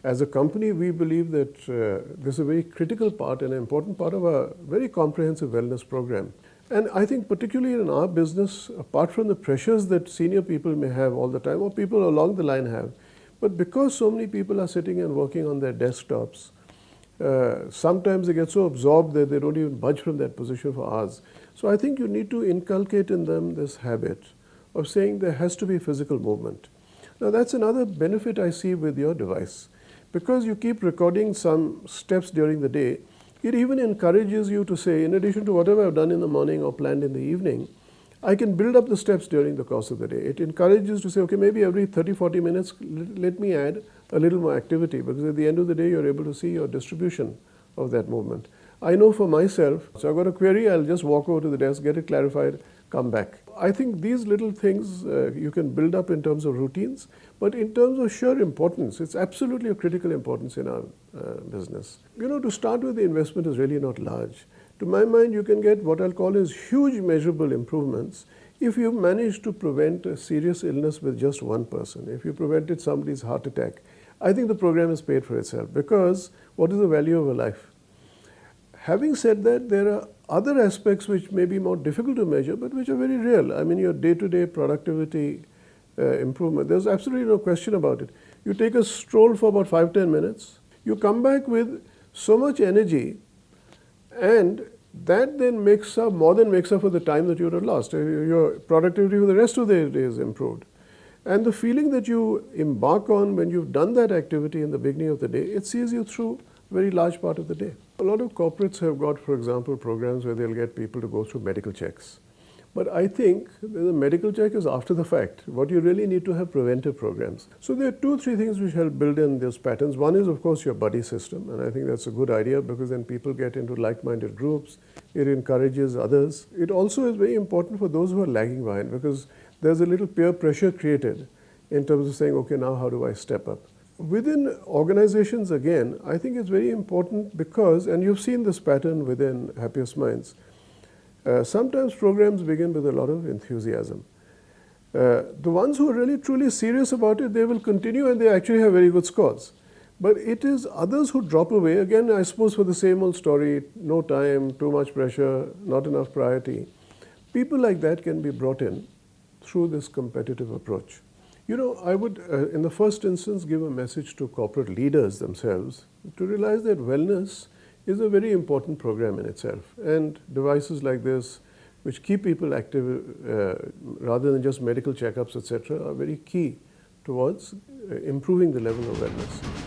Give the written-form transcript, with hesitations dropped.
As a company, we believe that this is a very critical part and an important part of a very comprehensive wellness program. And I think particularly in our business, apart from the pressures that senior people may have all the time or people along the line have, but because so many people are sitting and working on their desktops, sometimes they get so absorbed that they don't even budge from that position for hours. So I think you need to inculcate in them this habit of saying there has to be physical movement. Now that's another benefit I see with your device. Because you keep recording some steps during the day, it even encourages you to say, in addition to whatever I've done in the morning or planned in the evening, I can build up the steps during the course of the day. It encourages to say, okay, maybe every 30-40 minutes, let me add a little more activity, because at the end of the day, you're able to see your distribution of that movement. I know for myself, so I've got a query, I'll just walk over to the desk, get it clarified, come back. I think these little things you can build up in terms of routines, but in terms of sheer importance, it's absolutely of critical importance in our business. To start with, the investment is really not large. To my mind, you can get what I'll call as huge measurable improvements if you manage to prevent a serious illness with just one person. If you prevented somebody's heart attack, I think the program is paid for itself, because what is the value of a life? Having said that, there are other aspects which may be more difficult to measure, but which are very real. I mean, your day-to-day productivity improvement, there's absolutely no question about it. You take a stroll for about 5-10 minutes, you come back with so much energy, and that then more than makes up for the time that you would have lost. Your productivity for the rest of the day is improved. And the feeling that you embark on when you've done that activity in the beginning of the day, it sees you through a very large part of the day. A lot of corporates have got, for example, programs where they'll get people to go through medical checks. But I think the medical check is after the fact. What you really need to have preventive programs. So there are 2-3 things which help build in those patterns. One is, of course, your buddy system. And I think that's a good idea, because then people get into like-minded groups. It encourages others. It also is very important for those who are lagging behind, because there's a little peer pressure created in terms of saying, okay, now how do I step up? Within organizations, again, I think it's very important because, and you've seen this pattern within Happiest Minds, sometimes programs begin with a lot of enthusiasm. The ones who are really truly serious about it, they will continue and they actually have very good scores. But it is others who drop away, again, I suppose for the same old story, no time, too much pressure, not enough priority. People like that can be brought in through this competitive approach. I would, in the first instance, give a message to corporate leaders themselves to realize that wellness is a very important program in itself. And devices like this, which keep people active rather than just medical checkups, etc., are very key towards improving the level of wellness.